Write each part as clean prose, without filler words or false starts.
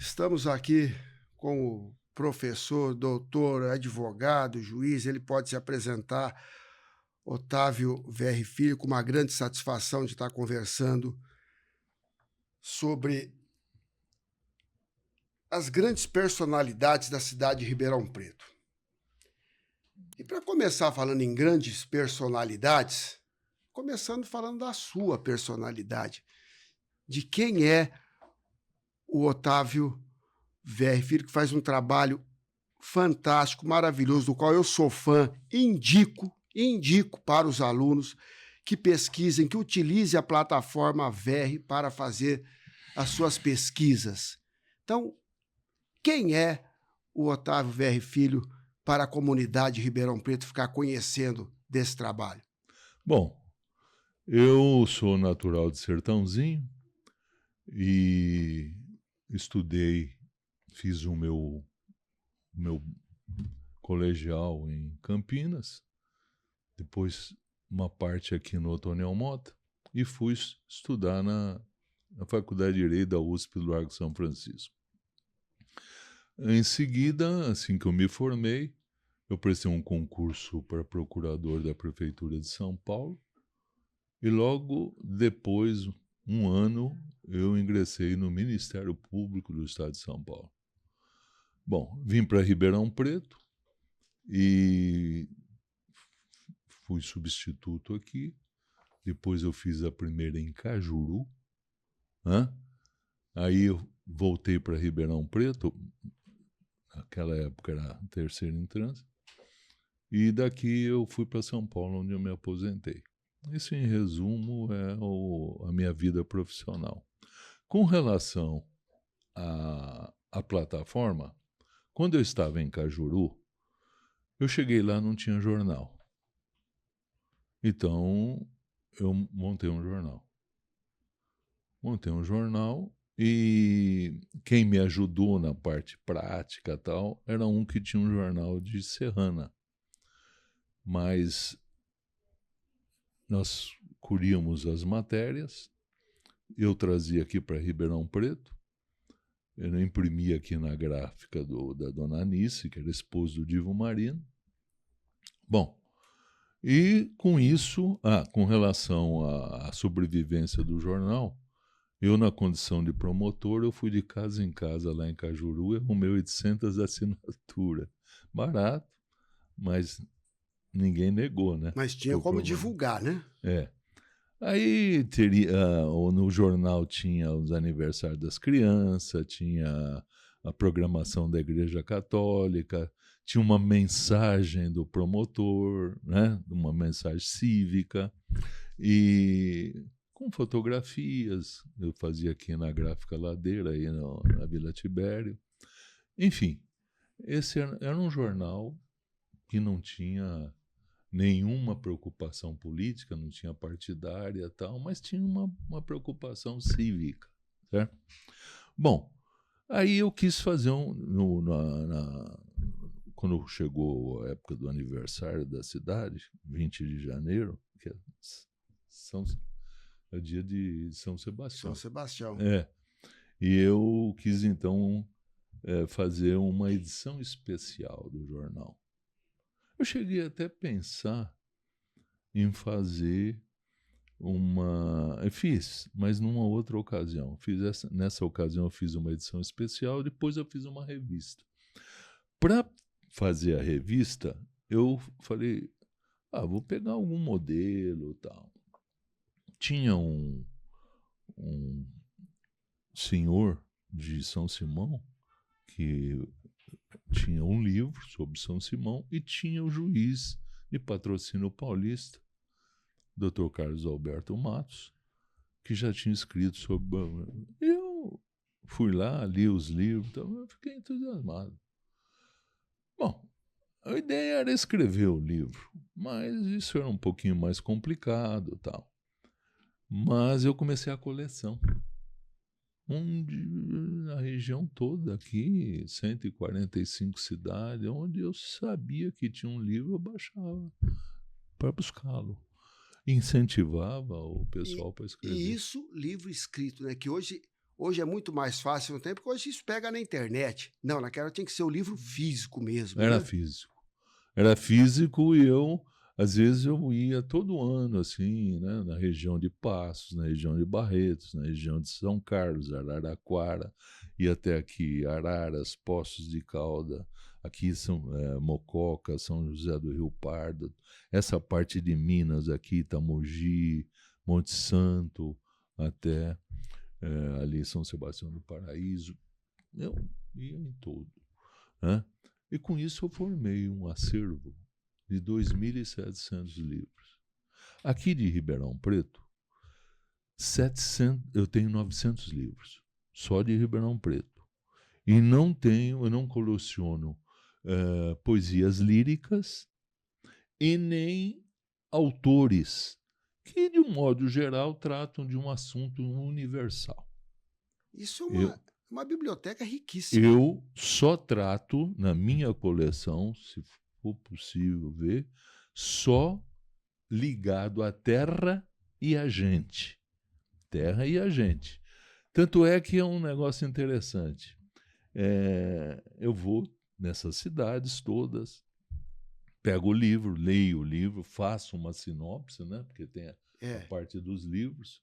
Estamos aqui com o professor, doutor, advogado, juiz, ele pode se apresentar, Otávio VR Filho, com uma grande satisfação de estar conversando sobre as grandes personalidades da cidade de Ribeirão Preto. E para começar falando em grandes personalidades, começando falando da sua personalidade, de quem é o Otávio VR Filho, que faz um trabalho fantástico, maravilhoso, do qual eu sou fã, indico para os alunos que pesquisem, que utilizem a plataforma VR para fazer as suas pesquisas. Então, quem é o Otávio VR Filho para a comunidade de Ribeirão Preto ficar conhecendo desse trabalho? Bom, eu sou natural de Sertãozinho e estudei, fiz o meu colegial em Campinas, depois uma parte aqui no Otoniel Mota e fui estudar na Faculdade de Direito da USP do Largo São Francisco. Em seguida, assim que eu me formei, eu prestei um concurso para procurador da Prefeitura de São Paulo e logo depois, um ano, eu ingressei no Ministério Público do Estado de São Paulo. Bom, vim para Ribeirão Preto e fui substituto aqui. Depois eu fiz a primeira em Cajuru. Aí eu voltei para Ribeirão Preto, naquela época era a terceira em trânsito, e daqui eu fui para São Paulo, onde eu me aposentei. Isso, em resumo, é a minha vida profissional. Com relação à plataforma, quando eu estava em Cajuru, eu cheguei lá, não tinha jornal. Então, eu montei um jornal. E quem me ajudou na parte prática e tal, era um que tinha um jornal de Serrana. Mas nós colhíamos as matérias, eu trazia aqui para Ribeirão Preto, eu imprimia aqui na gráfica da dona Anice, que era esposa do Divo Marino. Bom, e com isso, com relação à sobrevivência do jornal, eu, na condição de promotor, eu fui de casa em casa lá em Cajuru e arrumei 800 assinaturas. Barato, mas ninguém negou, né? Mas tinha como divulgar, né? É. Aí no jornal tinha os aniversários das crianças, tinha a programação da Igreja Católica, tinha uma mensagem do promotor, né? Uma mensagem cívica, e com fotografias, eu fazia aqui na Gráfica Ladeira, aí na Vila Tibério. Enfim, esse era um jornal que não tinha nenhuma preocupação política, não tinha partidária e tal, mas tinha uma preocupação cívica, certo? Bom, aí eu quis fazer quando chegou a época do aniversário da cidade, 20 de janeiro, que é o dia de São Sebastião. São Sebastião. E eu quis, então, fazer uma edição especial do jornal. Eu cheguei até a pensar em fazer fiz, mas numa outra ocasião. Nessa ocasião eu fiz uma edição especial, depois eu fiz uma revista. Para fazer a revista, eu falei, vou pegar algum modelo e tal. Tinha um senhor de São Simão que tinha um livro sobre São Simão e tinha o juiz de Patrocínio Paulista, Dr. Carlos Alberto Matos, que já tinha escrito sobre... Eu fui lá, li os livros, então eu fiquei entusiasmado. Bom, a ideia era escrever o livro, mas isso era um pouquinho mais complicado e tal. Mas eu comecei a coleção. Na região toda aqui, 145 cidades, onde eu sabia que tinha um livro, eu baixava para buscá-lo. Incentivava o pessoal para escrever. E isso, livro escrito, né? Que hoje Hoje é muito mais fácil no tempo, porque hoje isso pega na internet. Não, naquela tinha que ser o livro físico mesmo. Era Né? físico. Era físico e eu, às vezes, eu ia todo ano, assim, né, na região de Passos, na região de Barretos, na região de São Carlos, Araraquara, ia até aqui Araras, Poços de Calda, aqui são Mococa, São José do Rio Pardo, essa parte de Minas aqui, Itamogi, Monte Santo, até ali São Sebastião do Paraíso. Eu ia em todo, né? E com isso eu formei um acervo de 2.700 livros. Aqui de Ribeirão Preto, 700, eu tenho 900 livros, só de Ribeirão Preto. E eu não coleciono poesias líricas e nem autores que, de um modo geral, tratam de um assunto universal. Isso é uma biblioteca riquíssima. Eu só trato, na minha coleção, se for possível ver, só ligado à terra e a gente. Terra e a gente. Tanto é que é um negócio interessante. Eu vou nessas cidades todas, pego o livro, leio o livro, faço uma sinopse, né? Porque tem a parte dos livros.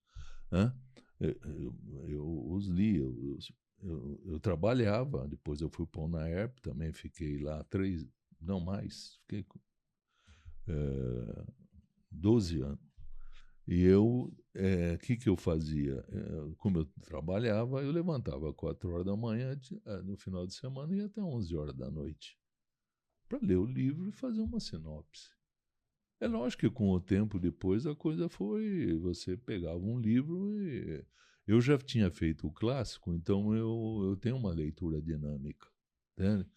Né? Eu os li, eu trabalhava, depois eu fui para o UNAERP, também fiquei lá fiquei 12 anos. E eu, que eu fazia? Como eu trabalhava, eu levantava às 4 horas da manhã, no final de semana, e ia até 11 horas da noite, para ler o livro e fazer uma sinopse. É lógico que com o tempo depois a coisa foi, você pegava um livro e... Eu já tinha feito o clássico, então eu tenho uma leitura dinâmica. Entende?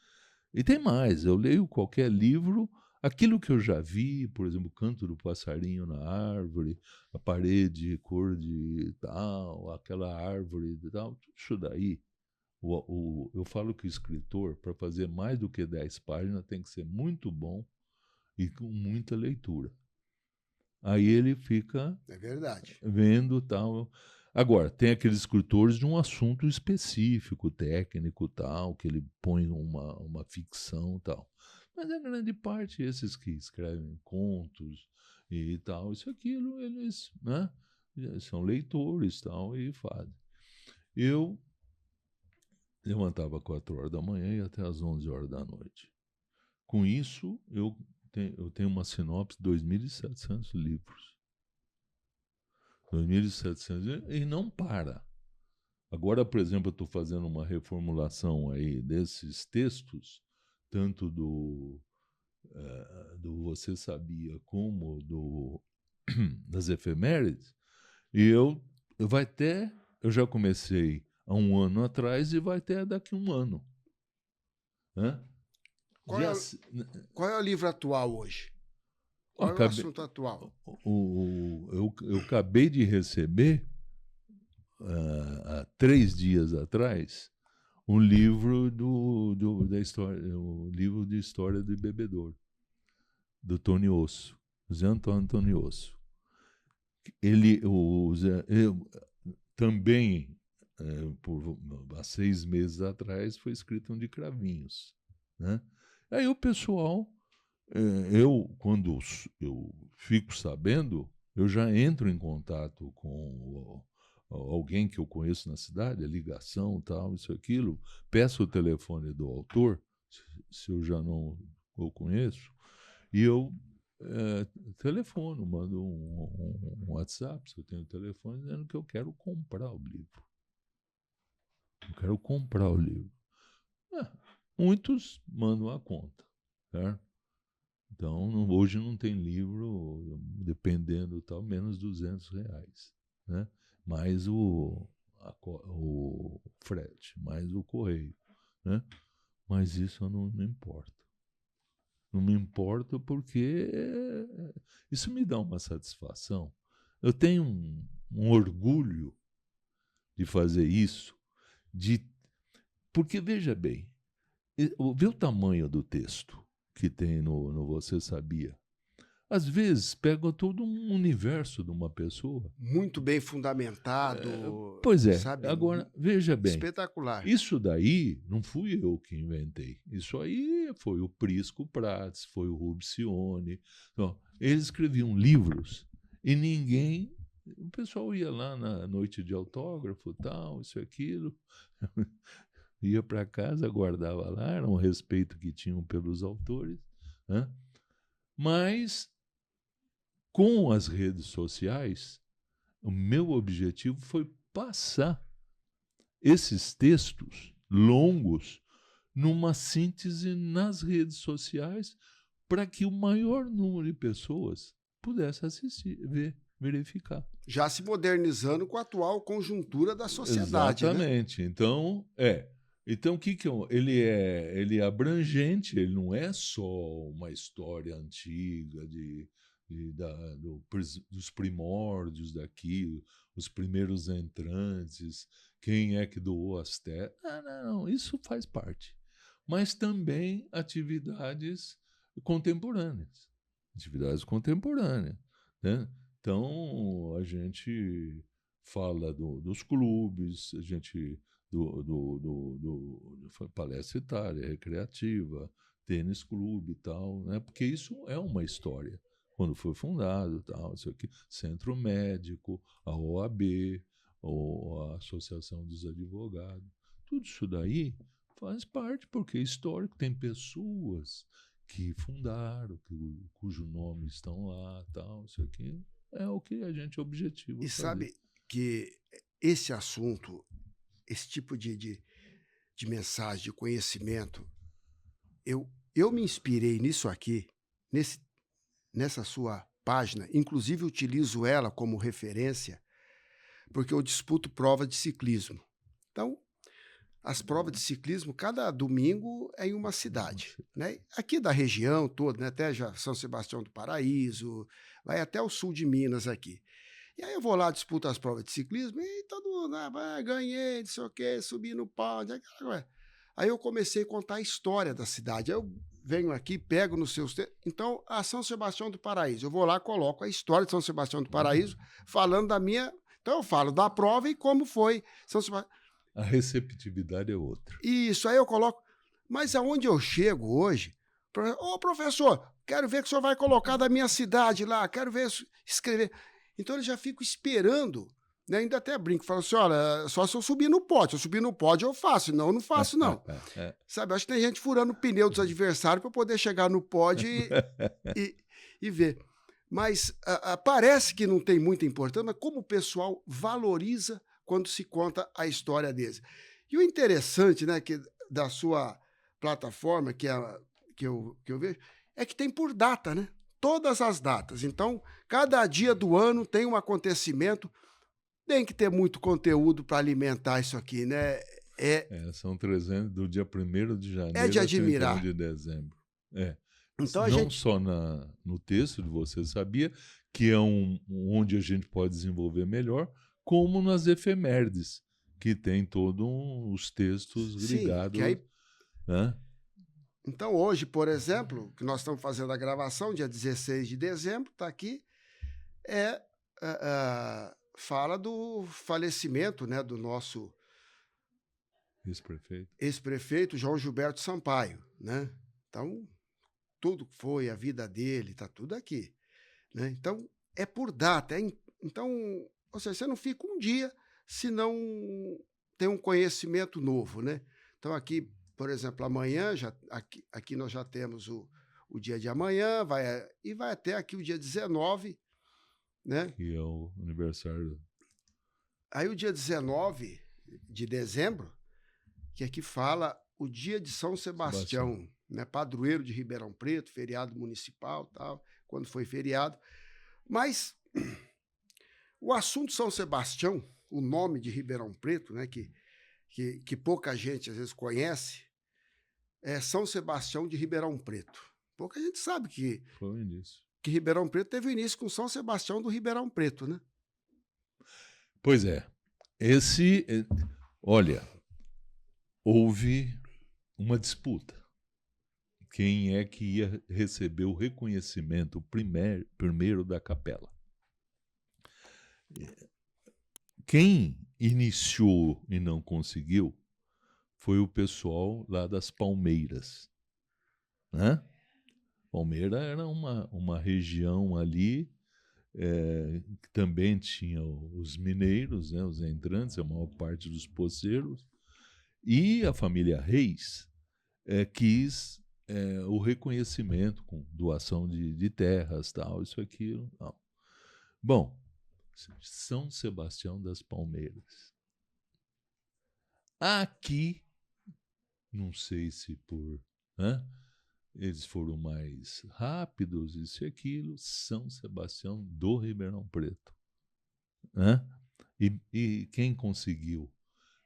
E tem mais, eu leio qualquer livro, aquilo que eu já vi, por exemplo, o canto do passarinho na árvore, a parede cor de tal, aquela árvore e tal, tudo isso daí. Eu falo que o escritor, para fazer mais do que 10 páginas, tem que ser muito bom e com muita leitura. Aí ele fica vendo tal. Agora, tem aqueles escritores de um assunto específico, técnico, tal, que ele põe uma ficção tal. Mas a grande parte, esses que escrevem contos e tal, isso aquilo, eles, né, são leitores tal, e fazem. Eu levantava às 4 horas da manhã e até às 11 horas da noite. Com isso, eu tenho uma sinopse de 2.700 livros. 2.700 e não para. Agora, por exemplo, eu estou fazendo uma reformulação aí desses textos, tanto do Você Sabia como das efemérides, e eu já comecei há um ano atrás e vai até daqui a um ano. Né? Qual é o livro atual hoje? Qual é o assunto atual? Eu acabei de receber, há 3 dias atrás, um livro da história, o livro de história do bebedouro, do Tony Osso, José Antônio Tony Osso. Também, há 6 meses atrás, foi escrito um de Cravinhos. Né? Aí o pessoal... quando eu fico sabendo, eu já entro em contato com alguém que eu conheço na cidade, a ligação, tal, isso, aquilo, peço o telefone do autor, se eu já não o conheço, e eu telefono, mando um WhatsApp, se eu tenho telefone, dizendo que eu quero comprar o livro. Eu quero comprar o livro. Muitos mandam a conta, certo? Então, hoje não tem livro, dependendo tal, menos R$200, né? Mais o frete, mais o correio, né? Mas isso eu não me importo. Não me importo porque isso me dá uma satisfação. Eu tenho um orgulho de fazer isso, porque, veja bem, vê o tamanho do texto que tem no Você Sabia. às vezes, pega todo um universo de uma pessoa. Muito bem fundamentado, Pois é. sabe? Agora, veja bem, Espetacular. isso daí não fui eu que inventei. Isso aí foi o Prisco Prates, foi o Rubcione. Então, eles escreviam livros e ninguém... O pessoal ia lá na noite de autógrafo, tal, isso e aquilo. Ia para casa, guardava lá, era um respeito que tinham pelos autores. Né? Mas, com as redes sociais, o meu objetivo foi passar esses textos longos numa síntese nas redes sociais para que o maior número de pessoas pudesse assistir, ver, verificar. Já se modernizando com a atual conjuntura da sociedade. Exatamente. Né? Então, o que ele é abrangente, ele não é só uma história antiga dos primórdios daqui, os primeiros entrantes, quem é que doou as terras. Não, isso faz parte. Mas também atividades contemporâneas. Né? Então, a gente fala dos clubes, a gente do palestra etária, recreativa, tênis clube e tal, né? Porque isso é uma história. Quando foi fundado, tal, isso aqui, Centro Médico, a OAB, ou a Associação dos Advogados, tudo isso daí faz parte, porque é histórico, tem pessoas que fundaram, cujo nome estão lá, tal, isso aqui é o que a gente objetiva E fazer. sabe que esse assunto, esse tipo de mensagem, de conhecimento, eu me inspirei nisso aqui, nessa sua página, inclusive utilizo ela como referência, porque eu disputo prova de ciclismo. Então, as provas de ciclismo, cada domingo é em uma cidade. Né? Aqui da região toda, né? Até já São Sebastião do Paraíso, vai até o sul de Minas aqui. E aí eu vou lá, disputo as provas de ciclismo, e todo mundo, ganhei, não sei o quê, subi no pódio. Aí eu comecei a contar a história da cidade. Aí eu venho aqui, pego nos seus... Então, a São Sebastião do Paraíso, eu vou lá, coloco a história de São Sebastião do Paraíso, falando da minha... Então eu falo da prova e como foi São Sebastião. A receptividade é outra. Isso, aí eu coloco. Mas aonde eu chego hoje, professor, quero ver que o senhor vai colocar da minha cidade lá, quero ver escrever. Então eu já fico esperando, né? Ainda até brinco, falo assim, olha, só se eu subir no pódio. Se eu subir no pódio, eu faço, senão eu não faço, não. Sabe, acho que tem gente furando o pneu dos adversários para poder chegar no pódio e ver. Mas parece que não tem muita importância, mas como o pessoal valoriza quando se conta a história deles. E o interessante, né, que da sua plataforma, que eu vejo, é que tem por data, né? Todas as datas. Então, cada dia do ano tem um acontecimento. Tem que ter muito conteúdo para alimentar isso aqui, né? São 300 do dia 1º de janeiro é de admirar. a 31 de dezembro. Então, não só no texto de Você Sabia, que é onde a gente pode desenvolver melhor, como nas efemérides, que tem todos os textos ligados. Né? Então, hoje, por exemplo, que nós estamos fazendo a gravação, dia 16 de dezembro, está aqui, fala do falecimento, né, do nosso ex-prefeito João Gilberto Sampaio. Né? Então, tudo que foi a vida dele, está tudo aqui. Né? Então, é por data. Então, ou seja, você não fica um dia se não tem um conhecimento novo. Né? Então, aqui, por exemplo, amanhã, aqui nós já temos o dia de amanhã, vai até aqui o dia 19, né? Que é o aniversário. Aí o dia 19 de dezembro, que aqui fala o dia de São Sebastião, né? Padroeiro de Ribeirão Preto, feriado municipal, tal, quando foi feriado. Mas o assunto São Sebastião, o nome de Ribeirão Preto, né, que pouca gente às vezes conhece, é São Sebastião de Ribeirão Preto. Pouca gente sabe que Ribeirão Preto teve início com São Sebastião do Ribeirão Preto, né? Pois é. Olha, houve uma disputa. quem é que ia receber o reconhecimento primeiro da capela. Quem iniciou e não conseguiu foi o pessoal lá das Palmeiras, né? Palmeira era uma região ali que também tinha os mineiros, né, os entrantes, a maior parte dos poceiros, e a família Reis quis o reconhecimento com doação de terras, tal, isso, aquilo. Tal. Bom, São Sebastião das Palmeiras. Aqui, não sei se por... Né, eles foram mais rápidos, isso e aquilo, São Sebastião do Ribeirão Preto. Né? E quem conseguiu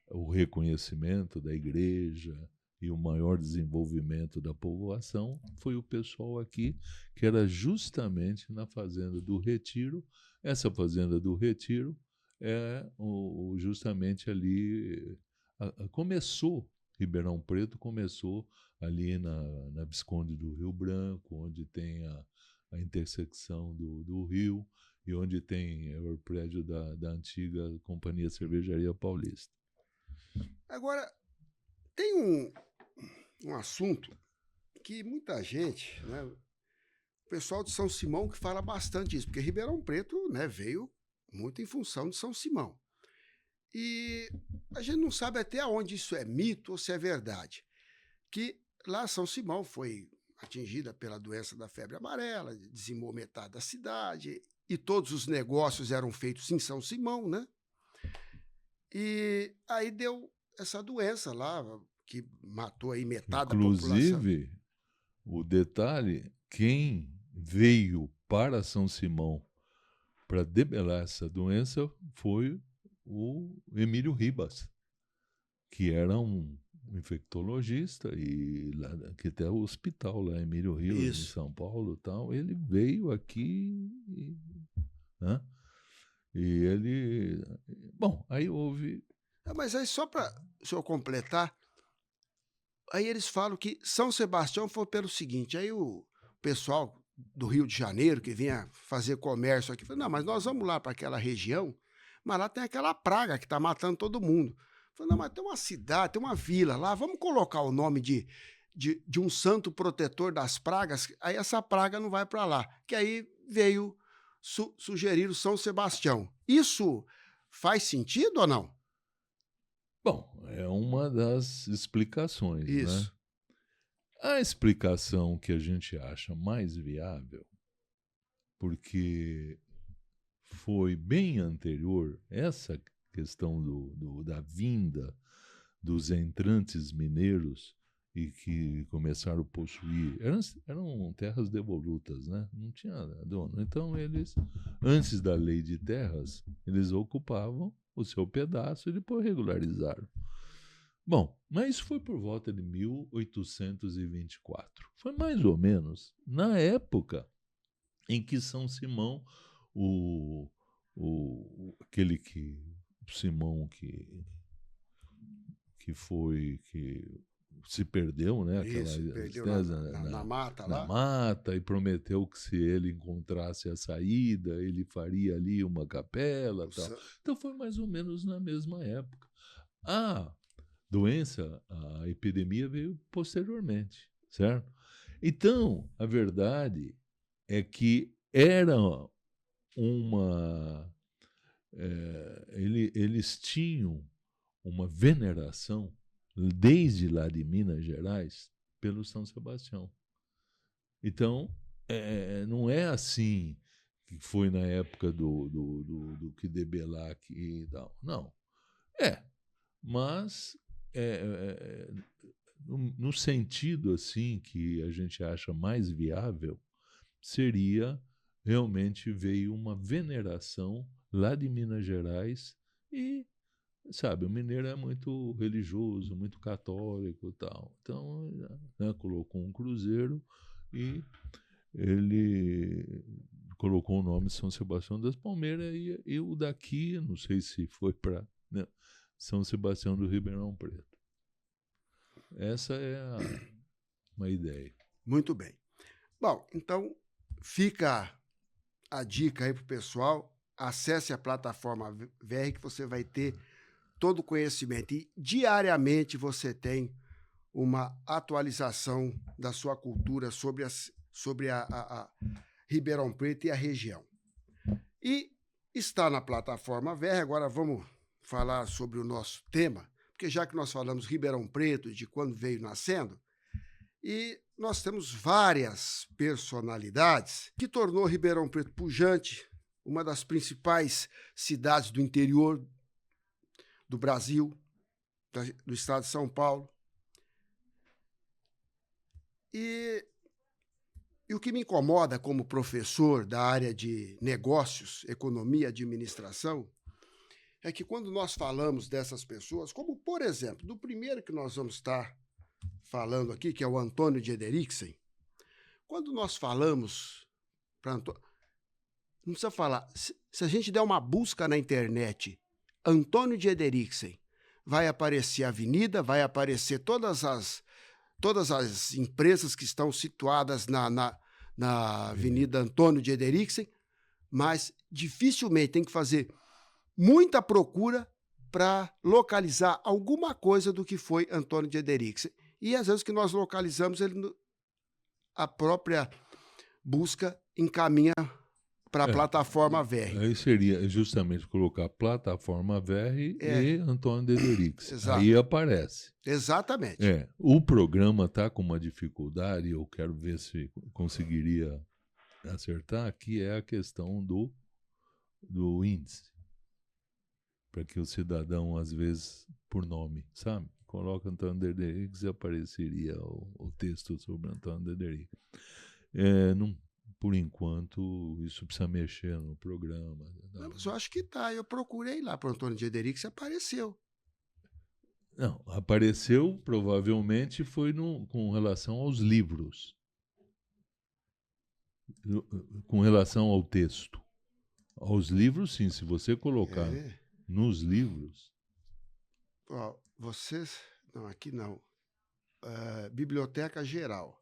o reconhecimento da igreja e o maior desenvolvimento da povoação foi o pessoal aqui, que era justamente na Fazenda do Retiro. Essa Fazenda do Retiro justamente ali começou, Ribeirão Preto começou ali na Visconde do Rio Branco, onde tem a intersecção do rio e onde tem o prédio da antiga Companhia Cervejaria Paulista. Agora, tem um assunto que muita gente, né, o pessoal de São Simão que fala bastante isso, porque Ribeirão Preto, né, veio muito em função de São Simão. E a gente não sabe até onde isso é mito ou se é verdade. Que lá São Simão foi atingida pela doença da febre amarela, dizimou metade da cidade, e todos os negócios eram feitos em São Simão, né? E aí deu essa doença lá, que matou aí metade da população. Inclusive, o detalhe, quem veio para São Simão para debelar essa doença foi o Emílio Ribas, que era um infectologista e lá, que até o hospital lá, Emílio Ribas, em São Paulo, tal, ele veio aqui, né? E ele... Bom, aí houve... Mas aí só para o senhor completar, aí eles falam que São Sebastião foi pelo seguinte, aí o pessoal do Rio de Janeiro que vinha fazer comércio aqui, falou, não, mas nós vamos lá para aquela região, mas lá tem aquela praga que está matando todo mundo. Falei, não, mas tem uma cidade, tem uma vila lá, vamos colocar o nome de um santo protetor das pragas, aí essa praga não vai para lá. Que aí veio sugerir o São Sebastião. Isso faz sentido ou não? Bom, é uma das explicações, Isso. né? A explicação que a gente acha mais viável, porque foi bem anterior, essa questão da vinda dos entrantes mineiros e que começaram a possuir, eram terras devolutas, né? Não tinha dono. Então eles, antes da lei de terras, eles ocupavam o seu pedaço e depois regularizaram. Bom, mas isso foi por volta de 1824. Foi mais ou menos na época em que São Simão, aquele Simão que se perdeu, né? Isso, perdeu na mata na lá. mata, e prometeu que se ele encontrasse a saída, ele faria ali uma capela, tal. Então foi mais ou menos na mesma época. A epidemia veio posteriormente, certo? Então, a verdade é que era eles tinham uma veneração, desde lá de Minas Gerais, pelo São Sebastião. Então, não é assim que foi na época do que Debelac e tal. Não. Mas no sentido assim que a gente acha mais viável, seria realmente veio uma veneração lá de Minas Gerais e, sabe, o mineiro é muito religioso, muito católico e tal. Então, né, colocou um cruzeiro e ele colocou o nome São Sebastião das Palmeiras e o daqui, não sei se foi para, né, São Sebastião do Ribeirão Preto. Essa é uma ideia. Muito bem. Bom, então fica a dica aí para o pessoal. Acesse a plataforma VR que você vai ter todo o conhecimento. E diariamente você tem uma atualização da sua cultura sobre a Ribeirão Preto e a região. E está na plataforma VR. Agora vamos falar sobre o nosso tema, porque já que nós falamos Ribeirão Preto, de quando veio nascendo, e nós temos várias personalidades que tornou Ribeirão Preto pujante, uma das principais cidades do interior do Brasil, do estado de São Paulo. E o que me incomoda como professor da área de negócios, economia e administração, é que quando nós falamos dessas pessoas, como, por exemplo, do primeiro que nós vamos estar falando aqui, que é o Antônio de Ederiksen, quando nós falamos para Antônio, não precisa falar, se a gente der uma busca na internet, Antônio de Ederiksen, vai aparecer a avenida, vai aparecer todas as empresas que estão situadas na Avenida Antônio de Ederiksen, mas dificilmente tem que fazer muita procura para localizar alguma coisa do que foi Antônio de Ederiksen. E às vezes que nós localizamos, a própria busca encaminha para a plataforma VR. Aí seria justamente colocar plataforma VR e Antônio de Ederiksen. Aí aparece. Exatamente. O programa está com uma dificuldade, eu quero ver se conseguiria acertar, que é a questão do índice. Para que o cidadão, às vezes, por nome, sabe? Coloca Antônio de Ederiksen e apareceria o texto sobre Antônio de Ederiksen. Não, por enquanto, isso precisa mexer no programa. Não, mas eu acho que tá. Eu procurei lá para o Antônio de Ederiksen e apareceu. Não, apareceu, provavelmente, foi com relação aos livros. Com relação ao texto. Aos livros, sim. Se você colocar nos livros... Ó, vocês... Não, aqui não. Biblioteca Geral.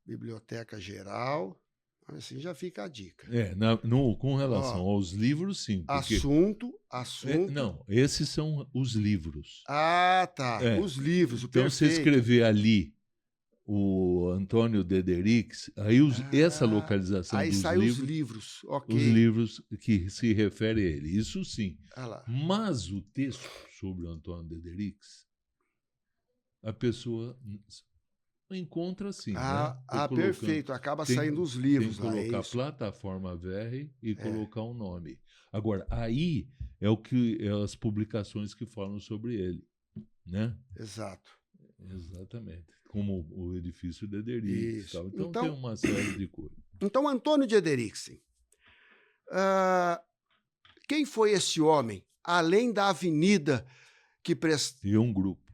Biblioteca Geral... Assim já fica a dica. Com relação aos livros, sim. Porque... Assunto. Não, esses são os livros. Ah, tá. Os livros, o então, perfeito. Se escrever ali o Antônio de Ederiksen, aí essa localização aí dos sai livros... os livros, ok. Os livros que se referem a ele, isso sim. Lá. Mas o texto sobre o Antônio de Ederiksen, a pessoa... encontra sim. Perfeito. Acaba saindo os livros. Tem que colocar plataforma VR e colocar um nome. Agora, aí é as publicações que falam sobre ele. Né? Exato. Exatamente. Como o edifício de Ederiksen. Então tem uma série de coisas. Então, Antônio de Ederiksen. Quem foi esse homem, além da avenida que presta... E um grupo.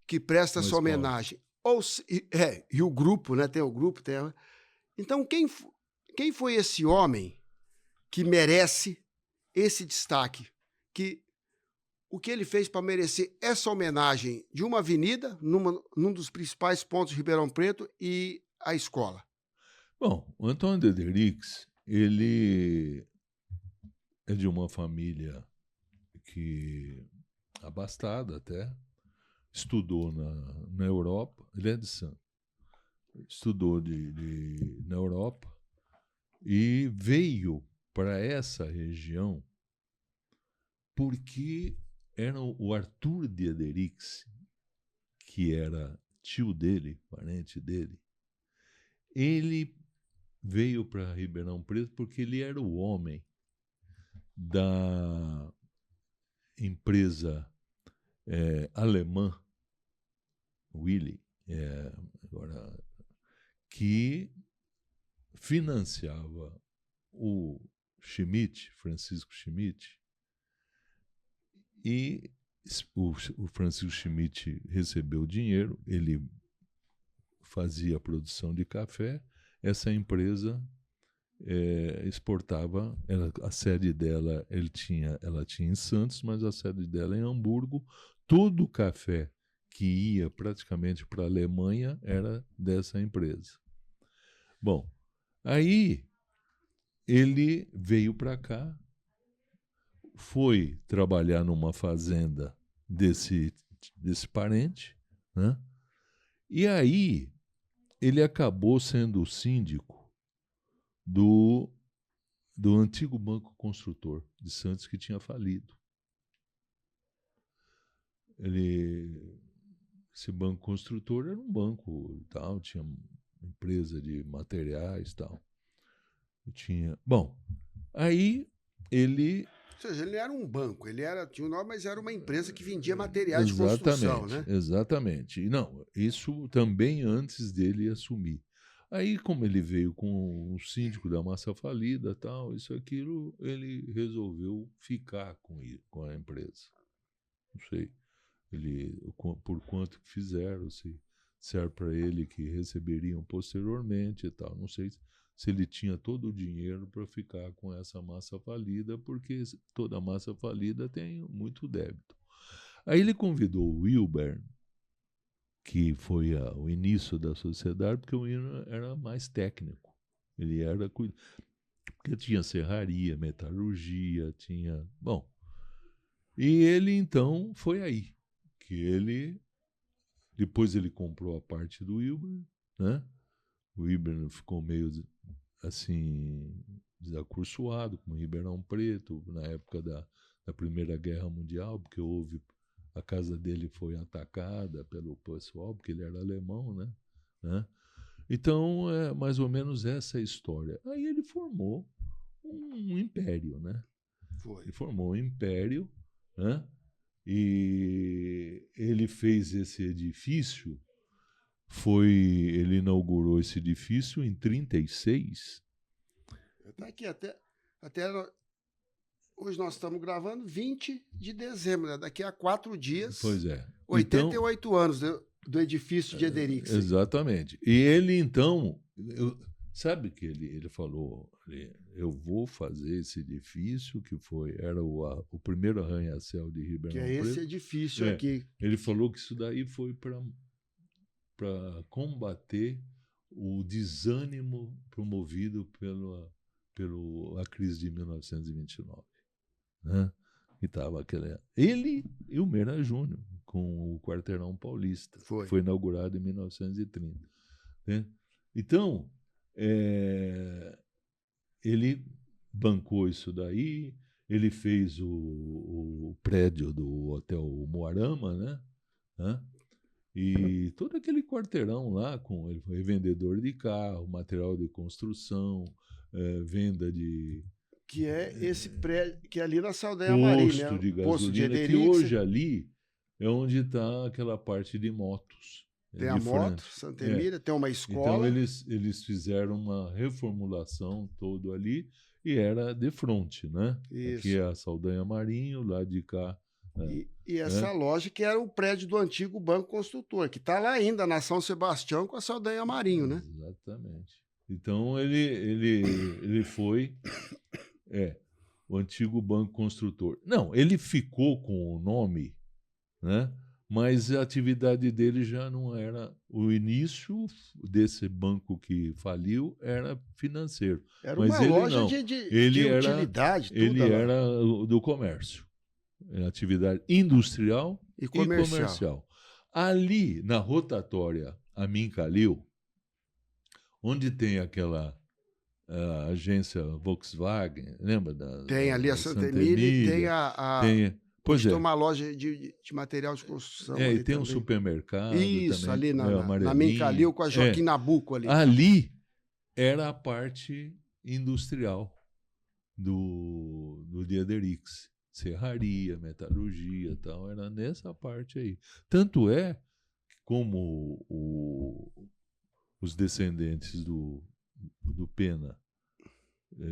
Que presta essa homenagem. E o grupo, né? Tem o grupo. Então, quem foi esse homem que merece esse destaque? O que ele fez para merecer essa homenagem de uma avenida, num dos principais pontos de Ribeirão Preto, e a escola? Bom, o Antônio de Ederiksen, ele é de uma família abastada até, estudou na Europa, ele é de Santos, estudou na Europa e veio para essa região porque era o Arthur de Ederiksen, que era tio dele, parente dele, ele veio para Ribeirão Preto porque ele era o homem da empresa alemã, Willy, que financiava o Schmidt, Francisco Schmidt, e o Francisco Schmidt recebeu dinheiro, ele fazia a produção de café, essa empresa exportava, a sede dela ela tinha em Santos, mas a sede dela em Hamburgo. Todo o café que ia praticamente para a Alemanha era dessa empresa. Bom, aí ele veio para cá, foi trabalhar numa fazenda desse parente, né? E aí ele acabou sendo o síndico do antigo Banco Construtor de Santos, que tinha falido. Esse Banco Construtor era um banco e tal, tinha empresa de materiais e tal. Bom, aí ele... Ou seja, ele era um banco, tinha um nome, mas era uma empresa que vendia materiais de construção, né? Exatamente. Não, isso também antes dele assumir. Aí, como ele veio com o síndico da massa falida, tal, isso, aquilo, ele resolveu ficar com a empresa. Não sei por quanto que fizeram, se era para ele que receberiam posteriormente e tal. Não sei se ele tinha todo o dinheiro para ficar com essa massa falida, porque toda massa falida tem muito débito. Aí ele convidou o Wilber, que foi o início da sociedade, porque o Wilber era mais técnico. Ele era... Porque tinha serraria, metalurgia, tinha... Bom, e ele, então, foi aí que depois ele comprou a parte do Wilber, né? O Wilber ficou meio, assim, desacursoado com o Ribeirão Preto, na época da Primeira Guerra Mundial, porque a casa dele foi atacada pelo pessoal, porque ele era alemão, né? Então, é mais ou menos essa a história. Aí ele formou um império, né? Ele formou um império, né? E ele fez esse edifício, ele inaugurou esse edifício em 1936. Está aqui até hoje nós estamos gravando 20 de dezembro, né? Daqui a 4 dias. Pois é. 88 então, anos do edifício de Ederix. Exatamente. E ele, então, sabe que ele falou, eu vou fazer esse edifício, que era o primeiro arranha-céu de Ribeirão Preto. Que é esse edifício aqui. Ele falou que isso daí foi para combater o desânimo promovido pela crise de 1929. Né? E tava ele e o Meira Júnior, com o Quarteirão Paulista, que foi inaugurado em 1930. Né? Então, ele bancou isso daí, ele fez o prédio do Hotel Moarama, né? E todo aquele quarteirão lá, ele foi vendedor de carro, material de construção, venda de... Que é esse prédio, que é ali na Saldanha Marim, né? Posto de gasolina, que hoje ali é onde está aquela parte de motos. Tem a moto, Santa Emília, tem uma escola. Então eles fizeram uma reformulação todo ali e era de frente, né? Isso. Aqui é a Saldanha Marinho, lá de cá. E essa loja que era o prédio do antigo Banco Construtor, que está lá ainda na São Sebastião com a Saldanha Marinho, né? Exatamente. Então ele foi o antigo Banco Construtor. Não, ele ficou com o nome, né? Mas a atividade dele já não era... O início desse banco que faliu era financeiro. Era mas uma loja de utilidade. Ele era do comércio. Era atividade industrial e comercial. Ali, na rotatória Amin Kalil, onde tem aquela agência Volkswagen, lembra? Tem ali a Santa Emília e tem Pois tem uma loja de material de construção. E tem também um supermercado. Isso, também, ali na Mencalil com a Joaquim Nabuco ali. Ali era a parte industrial do Diederix. Serraria, metalurgia e tal, era nessa parte aí. Tanto é que como os descendentes do Pena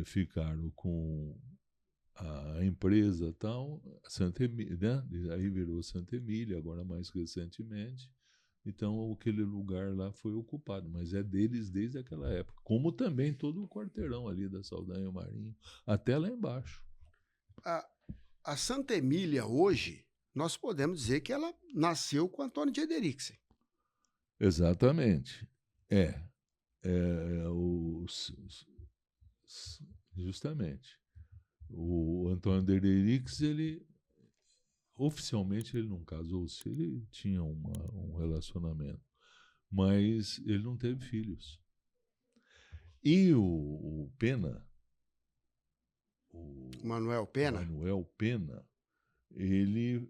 ficaram com a empresa tal, Santa Emília, né? Aí virou Santa Emília, agora mais recentemente. Então aquele lugar lá foi ocupado, mas é deles desde aquela época. Como também todo o quarteirão ali da Saldanha Marinho, até lá embaixo. A Santa Emília hoje, nós podemos dizer que ela nasceu com Antônio de Ederixen. Exatamente. Justamente. O Antônio de Ederixen, oficialmente ele não casou-se, ele tinha um relacionamento, mas ele não teve filhos. E o Pena, o Manuel Pena, Manuel Pena, ele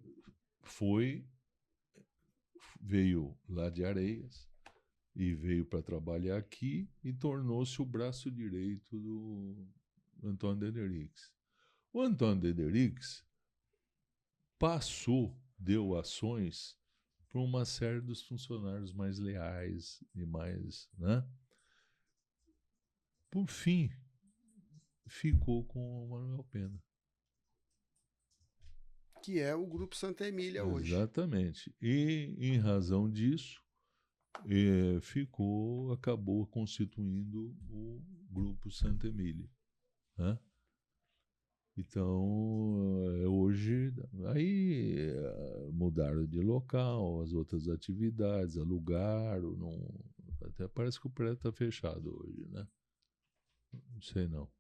veio lá de Areias e veio para trabalhar aqui e tornou-se o braço direito do Antônio de Ederixen. O Antônio de Ederixen deu ações para uma série dos funcionários mais leais e mais, né? Por fim, ficou com o Manuel Pena. Que é o Grupo Santa Emília hoje. Exatamente. E, em razão disso, acabou constituindo o Grupo Santa Emília, né? Então, hoje, aí mudaram de local, as outras atividades, alugaram, até parece que o prédio está fechado hoje, né? Não sei não.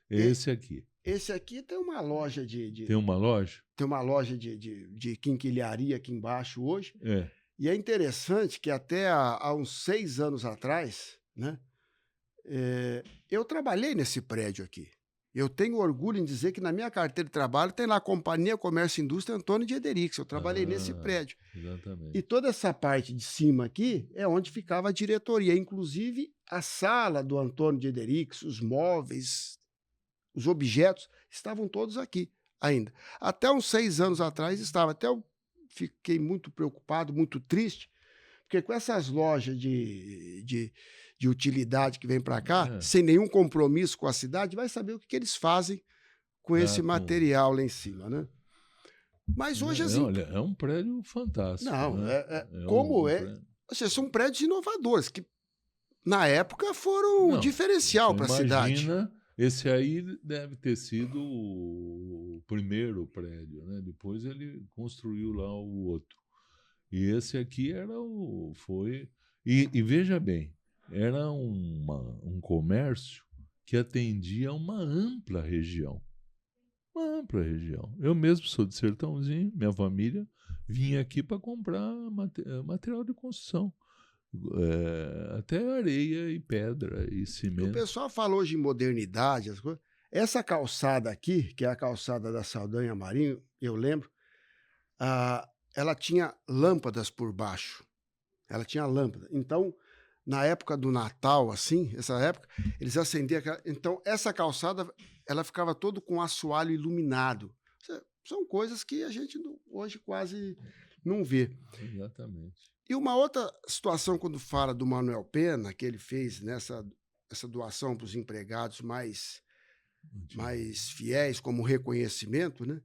Esse aqui. Esse aqui tem uma loja Tem uma loja? Tem uma loja de quinquilharia aqui embaixo hoje. É. E é interessante que até há uns 6 anos atrás, né, eu trabalhei nesse prédio aqui. Eu tenho orgulho em dizer que na minha carteira de trabalho tem lá Companhia Comércio e Indústria Antônio de Ederixen. Eu trabalhei nesse prédio. Exatamente. E toda essa parte de cima aqui é onde ficava a diretoria, inclusive a sala do Antônio de Ederixen, os móveis, os objetos, estavam todos aqui ainda. Até uns 6 anos atrás estava. Até eu fiquei muito preocupado, muito triste, porque com essas lojas de utilidade que vem para cá, sem nenhum compromisso com a cidade, vai saber o que eles fazem com esse material lá em cima, né? Mas hoje olha, é um prédio fantástico. Não, né? São prédios inovadores que na época foram diferencial para a cidade. Imagina, esse aí deve ter sido o primeiro prédio, né? Depois ele construiu lá o outro. E esse aqui E veja bem, era um comércio que atendia a uma ampla região. Uma ampla região. Eu mesmo sou de Sertãozinho, minha família vinha aqui para comprar material de construção. Até areia e pedra e cimento. O pessoal fala hoje em modernidade, as coisas. Essa calçada aqui, que é a calçada da Saldanha Marinho, eu lembro, ela tinha lâmpadas por baixo. Ela tinha lâmpada. Então, na época do Natal, assim, essa época, eles acendiam aquela... Então, essa calçada, ela ficava todo com assoalho iluminado. São coisas que a gente hoje quase não vê. Exatamente. E uma outra situação, quando fala do Manuel Pena, que ele fez essa doação para os empregados mais fiéis, como reconhecimento, né?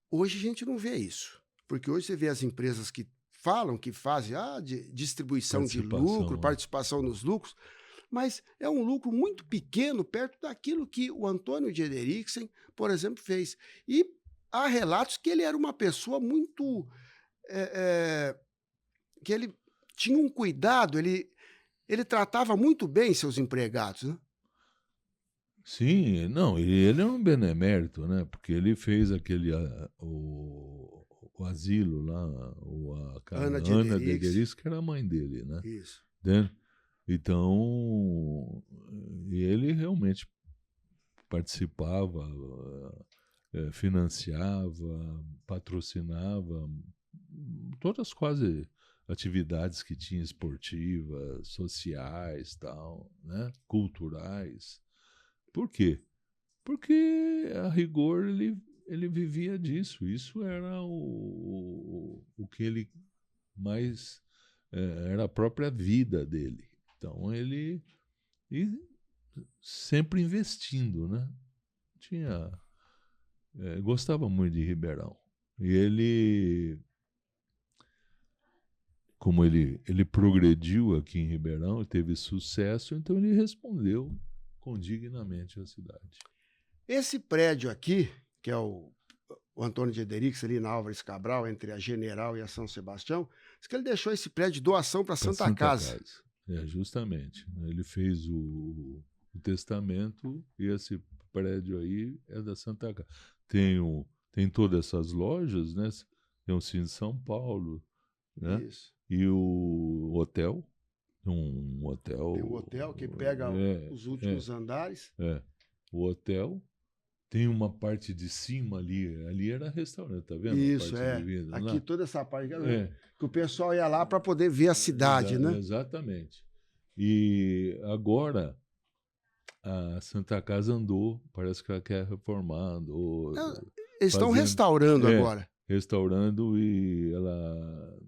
Hoje a gente não vê isso. Porque hoje você vê as empresas que falam que fazem distribuição de lucro, participação nos lucros, mas é um lucro muito pequeno perto daquilo que o Antônio de Ederixen, por exemplo, fez. E há relatos que ele era uma pessoa muito... que ele tinha um cuidado, ele tratava muito bem seus empregados, né? Sim, não, ele é um benemérito, né? Porque ele fez o asilo lá, a Ana de Ederixen, que era a mãe dele, né? Isso. Então, ele realmente participava, financiava, patrocinava todas quase atividades que tinha esportivas, sociais, tal, né? Culturais. Por quê? Porque, a rigor, ele vivia disso. Isso era o que ele mais... era a própria vida dele. Então, ele... E sempre investindo, né? Gostava muito de Ribeirão. E ele... Como ele progrediu aqui em Ribeirão, teve sucesso, então ele respondeu condignamente à cidade. Esse prédio aqui, que é o Antônio de Ederix, ali na Álvares Cabral, entre a General e a São Sebastião, diz que ele deixou esse prédio de doação para Santa Casa. Justamente. Ele fez o testamento e esse prédio aí é da Santa Casa. Tem todas essas lojas, né? Tem o Cine São Paulo, né? Isso. E o hotel. Um hotel. Tem o hotel que pega os últimos andares. O hotel. Tem uma parte de cima ali. Ali era restaurante, tá vendo? Isso, aqui lá. Toda essa parte que o pessoal ia lá para poder ver a cidade, né? Exatamente. E agora a Santa Casa andou, parece que ela quer reformar, andou. Eles estão restaurando agora. Restaurando, e ela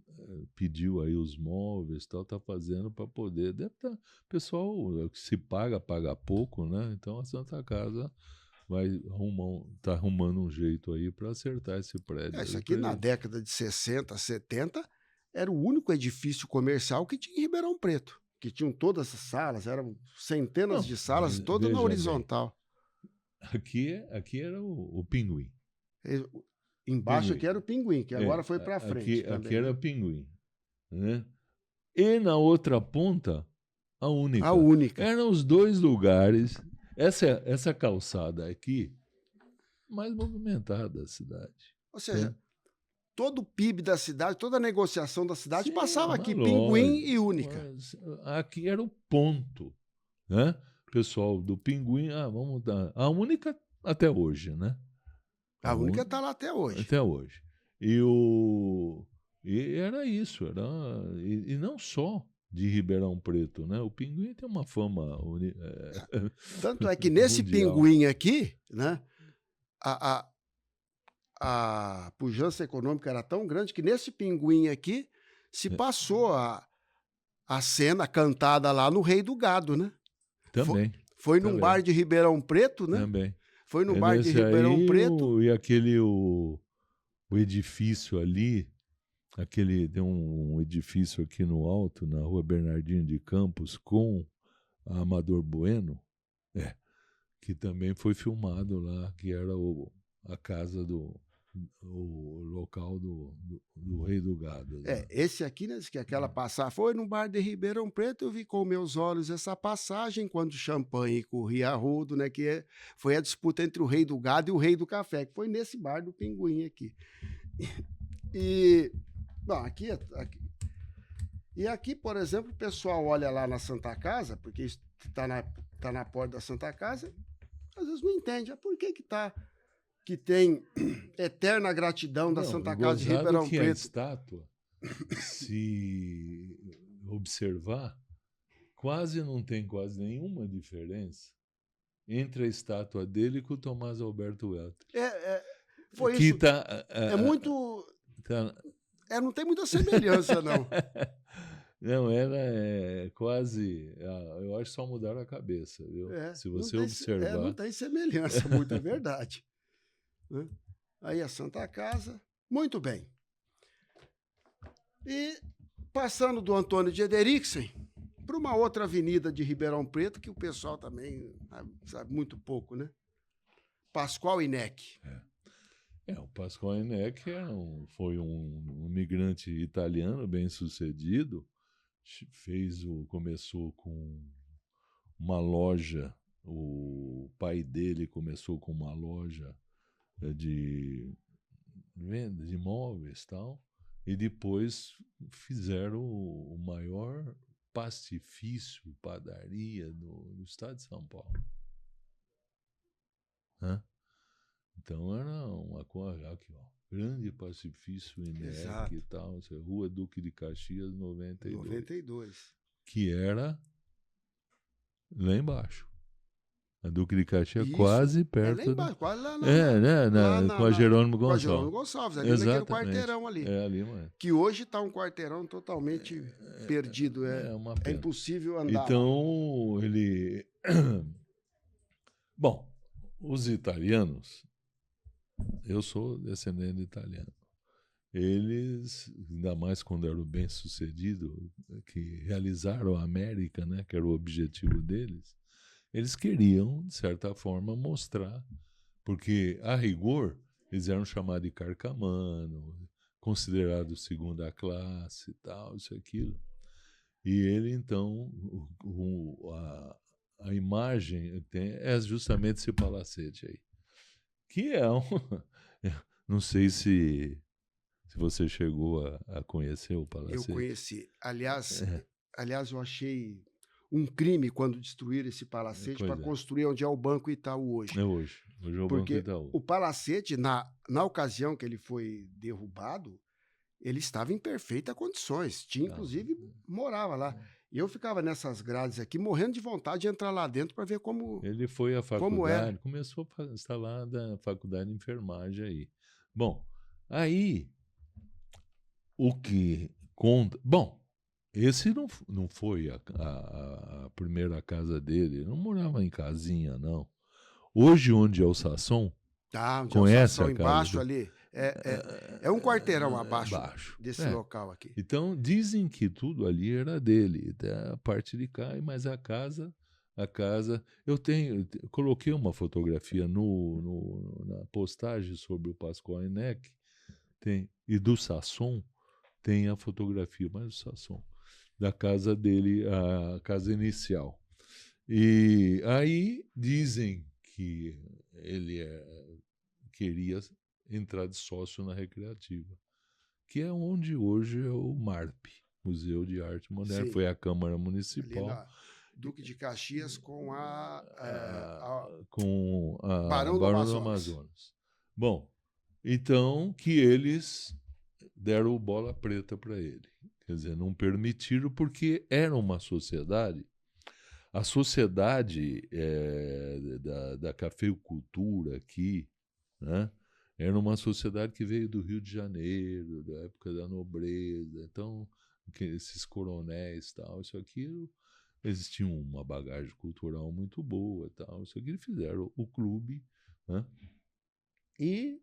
pediu aí os móveis, tal, tá fazendo para poder. Deve estar, pessoal, se paga pouco, né? Então a Santa Casa tá arrumando um jeito aí para acertar esse prédio. Isso aqui na década de 60, 70, era o único edifício comercial que tinha em Ribeirão Preto, que tinham todas as salas, eram centenas de salas, todas na horizontal. Aqui era o Pinguim. Embaixo Pinguim. Aqui era o Pinguim, que agora foi para frente. Aqui era o Pinguim. Né? E na outra ponta, a Única. A Única. Eram os dois lugares. Essa calçada aqui, mais movimentada da cidade. Ou seja, todo o PIB da cidade, toda a negociação da cidade passava aqui, Pinguim e Única. Aqui era o ponto. Né? Pessoal do Pinguim, vamos dar. A Única até hoje, né? A Única está lá até hoje. Até hoje. E era isso. E não só de Ribeirão Preto, né? O Pinguim tem uma fama... Tanto é que nesse Pinguim aqui, né? A pujança econômica era tão grande que nesse Pinguim aqui se passou a cena cantada lá no Rei do Gado, né? Também. Foi num bar de Ribeirão Preto, né? Também. Foi no bar de Ribeirão Preto. E aquele o edifício ali, tem um edifício aqui no alto, na Rua Bernardino de Campos, com a Amador Bueno, que também foi filmado lá, que era a casa o local do Rei do Gado. Né? Esse aqui, né, que aquela passagem foi no bar de Ribeirão Preto, eu vi com meus olhos essa passagem, quando o champanhe corria a rodo, né, foi a disputa entre o Rei do Gado e o Rei do Café, que foi nesse bar do Pinguim aqui. E aqui, por exemplo, o pessoal olha lá na Santa Casa, porque está na porta da Santa Casa, às vezes não entende, por que tem eterna gratidão da Santa Casa de Ribeirão Preto. A estátua, se observar, não tem quase nenhuma diferença entre a estátua dele e com o Tomás Alberto Welter. Foi isso. Muito... não tem muita semelhança, não. Não, era quase... eu acho que só mudaram a cabeça, viu? Se você observar... não tem semelhança, muito, é verdade. Aí a Santa Casa, muito bem. E passando do Antônio de Ederixen para uma outra avenida de Ribeirão Preto, que o pessoal também sabe muito pouco, né? Pascoal Ineck. O Pascoal Ineck foi um imigrante italiano bem-sucedido, começou com uma loja, o pai dele começou com uma loja de venda de imóveis e tal, e depois fizeram o maior pastifício, padaria do estado de São Paulo. Então era uma coisa aqui, grande pastifício Ineck e tal, Rua Duque de Caxias 92. Que era lá embaixo. A Duque de Caxias quase perto. Lá embaixo, quase lá com a Jerônimo Gonçalves. Com a Jerônimo Gonçalves, ali naquele quarteirão ali. Ali, mano. Que hoje está um quarteirão totalmente perdido. É impossível andar. Então, ele... Bom, os italianos, eu sou descendente de italiano. Eles, ainda mais quando eram bem-sucedidos, que realizaram a América, né, que era o objetivo deles, eles queriam, de certa forma, mostrar Porque, a rigor, eles eram chamados de carcamano, considerados segunda classe e tal, isso e aquilo. E ele, então, a imagem é justamente esse palacete aí. Que é um... Não sei se você chegou a conhecer o palacete. Eu conheci. Aliás, eu achei um crime quando destruíram esse palacete para construir onde é o Banco Itaú hoje. É hoje. Hoje é o Banco Itaú. O palacete, na ocasião que ele foi derrubado, ele estava em perfeitas condições. Tinha, inclusive, morava lá. E eu ficava nessas grades aqui, morrendo de vontade de entrar lá dentro para ver como ele foi à faculdade, começou a instalar da faculdade de enfermagem aí. Bom, aí o que conta... Bom, esse não foi a primeira casa dele, ele não morava em casinha, não. Hoje, onde é o Sasson, onde conhece é o Sasson, a casa embaixo ali. É um quarteirão abaixo desse local aqui. Então, dizem que tudo ali era dele, a parte de cá, mas a casa... Eu coloquei uma fotografia na postagem sobre o Pascoal Eneck, e do Sasson, tem a fotografia, mas do Sasson, da casa dele, a casa inicial. E aí dizem que ele queria entrar de sócio na Recreativa, que é onde hoje é o MARP, Museu de Arte Moderna. Sim. Foi a Câmara Municipal. Duque de Caxias com a Barão do Amazonas. Bom, então que eles deram bola preta para ele. Quer dizer, não permitiram porque era uma sociedade. A sociedade da cafeicultura aqui, né, era uma sociedade que veio do Rio de Janeiro, da época da nobreza. Então, esses coronéis, tal, isso aqui, eles tinham uma bagagem cultural muito boa, tal, isso aqui, eles fizeram o clube, né, e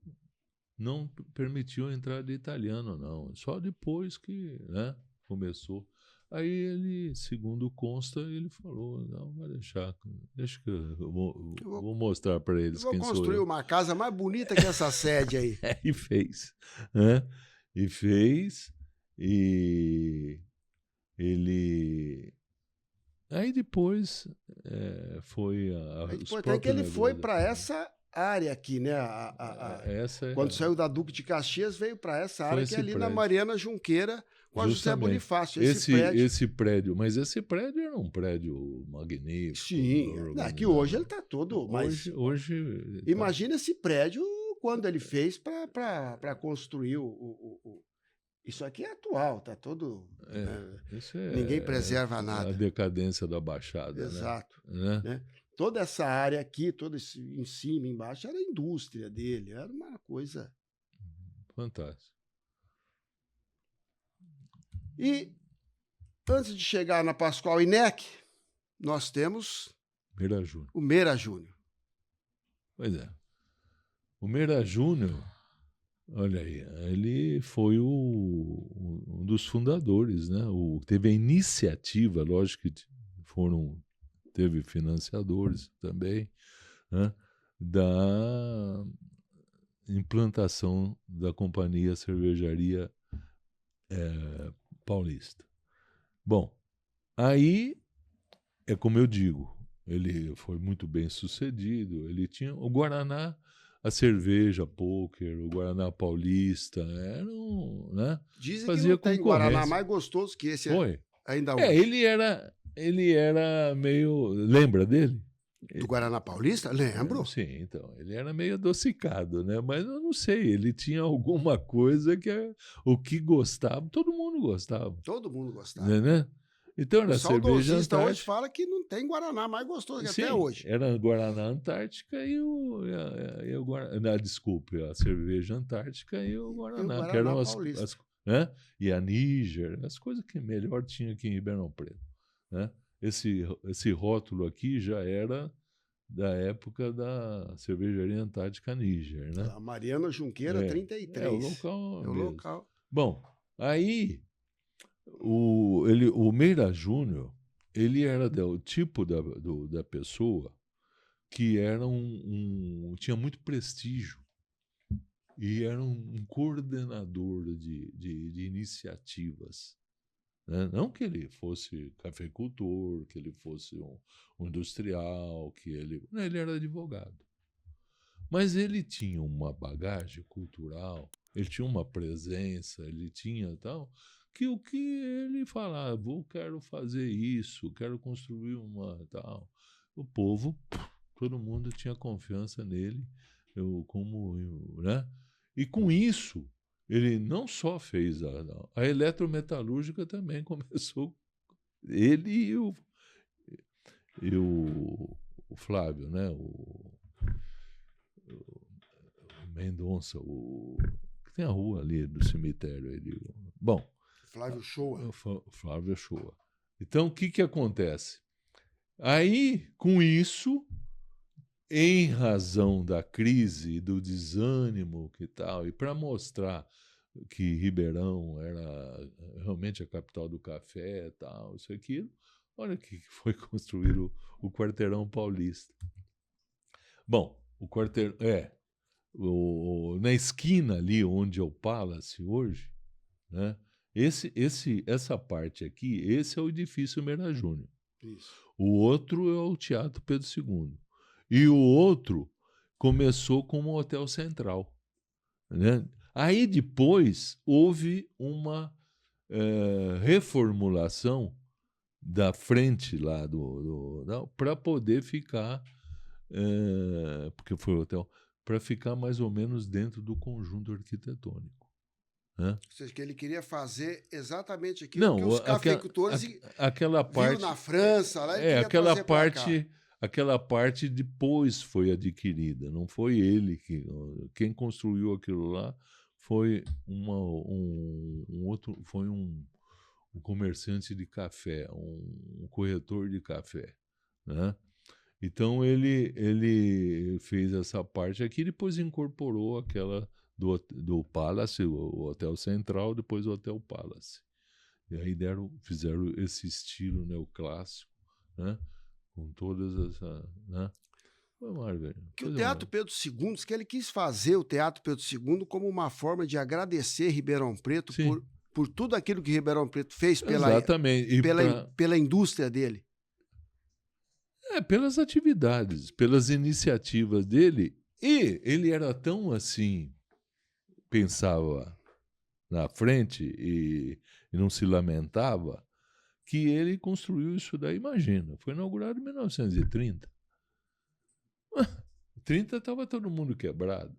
não permitiu a entrada de italiano, não. Só depois que, né, começou. Aí ele, segundo consta, ele falou, não, vai deixa que eu vou mostrar para eles quem sou eu. Vou construir uma casa mais bonita que essa sede aí. E fez, né? E ele... Aí depois foi até que ele foi para essa área aqui, né? Quando saiu da Duque de Caxias, veio para essa área que é ali na Mariana Junqueira, com a José Bonifácio. Esse prédio, mas esse prédio era um prédio magnífico. Sim, que hoje ele está todo... Hoje imagina esse prédio quando ele fez para construir Isso aqui é atual, tá todo... ninguém preserva nada. A decadência da Baixada. Exato. Né? Toda essa área aqui, todo esse em cima, embaixo, era a indústria dele, era uma coisa... Fantástico. E, antes de chegar na Pascoal Eneck, nós temos o Meira Júnior. Pois é. O Meira Júnior, olha aí, ele foi um dos fundadores, né? Teve a iniciativa, lógico que teve financiadores também, né, da implantação da Companhia Cervejaria Paulista. Bom, aí é como eu digo, ele foi muito bem sucedido, ele tinha o Guaraná, a cerveja Poker, o Guaraná Paulista, né? Dizem fazia que não tem Guaraná mais gostoso que esse ainda hoje. Ele era meio... Lembra dele? Do Guaraná Paulista? Lembro. Sim, então. Ele era meio adocicado, né? Mas eu não sei, ele tinha alguma coisa que o que gostava, todo mundo gostava. Todo mundo gostava. Né? Então era cerveja Antártica. Hoje fala que não tem Guaraná mais gostoso que até hoje. Era Guaraná Antártica e o Guaraná, desculpe, a cerveja Antártica e o Guaraná, que eram né? E a Níger, as coisas que melhor tinha aqui em Ribeirão Preto, né? Esse rótulo aqui já era da época da cervejaria Antártica Níger, né? A Mariana Junqueira, 33. É o local. É o local. Bom, aí o Meira Júnior, ele era do tipo da pessoa que era tinha muito prestígio e era um coordenador de iniciativas. Né? Não que ele fosse cafeicultor, que ele fosse um industrial, ele era advogado. Mas ele tinha uma bagagem cultural, ele tinha uma presença, ele tinha tal, que o que ele falava, quero fazer isso, quero construir uma tal. O povo, todo mundo tinha confiança nele, né? E com isso, ele não só fez a eletrometalúrgica também começou, ele e o Flávio, né? O Mendonça, que tem a rua ali do cemitério. Bom, Flávio Shoa. Flávio Shoa. Então, o que acontece? Aí, com isso, em razão da crise e do desânimo que tal, e para mostrar que Ribeirão era realmente a capital do café, tal, isso e aquilo, olha que foi construir o Quarteirão Paulista. Bom, o quarteirão na esquina ali onde é o Palace hoje, né? Essa parte aqui, esse é o edifício Meira Júnior. Isso. O outro é o Teatro Pedro II. E o outro começou como Hotel Central. Né? Aí depois houve uma reformulação da frente lá para poder ficar, porque foi o hotel, para ficar mais ou menos dentro do conjunto arquitetônico. Né? Ou seja, que ele queria fazer exatamente aquilo que os cafeicultores aquela parte, viram na França, lá, ele queria trazer para cá. Aquela parte depois foi adquirida, não foi ele quem construiu aquilo lá foi um comerciante de café, um corretor de café, né? Então ele fez essa parte aqui, depois incorporou aquela do Palace, o Hotel Central, depois o Hotel Palace. E aí fizeram esse estilo neoclássico, né? Com todas essas, né? Que o Teatro Pedro II, que ele quis fazer o Teatro Pedro II como uma forma de agradecer Ribeirão Preto por tudo aquilo que Ribeirão Preto fez pela indústria dele. Pelas atividades, pelas iniciativas dele. E ele era tão assim, pensava na frente e não se lamentava, que ele construiu isso daí, imagina, foi inaugurado em 1930. 30 estava todo mundo quebrado.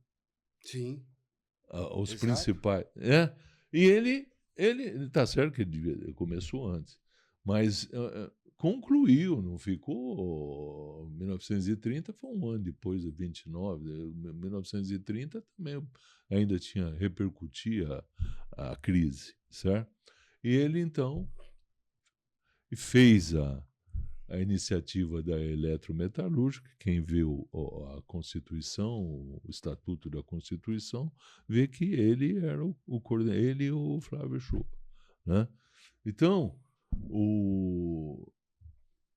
Sim. Os principais. E ele tá certo que ele começou antes, mas concluiu, não ficou. 1930 foi um ano depois de 29. 1930 também ainda repercutia a crise, certo? E ele então fez a iniciativa da eletrometalúrgica. Quem viu a Constituição, o Estatuto da Constituição, vê que ele era ele e o Flávio Shoa, né? Então,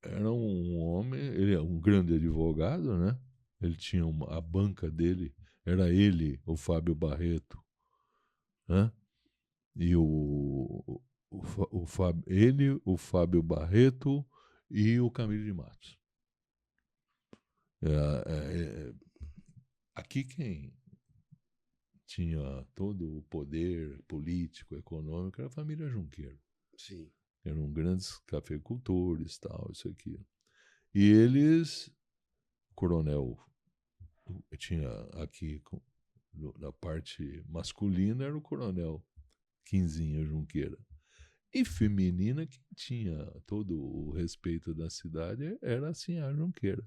era um homem, ele é um grande advogado, né? Ele tinha a banca dele, era ele, o Fábio Barreto, né? E ele, o Fábio Barreto e o Camilo de Matos. Aqui quem tinha todo o poder político, econômico, era a família Junqueiro. Sim. Eram grandes cafeicultores, tal, isso aqui. E eles, coronel, tinha aqui, na parte masculina, era o coronel Quinzinha Junqueira. E feminina, que tinha todo o respeito da cidade, era assim a Junqueira.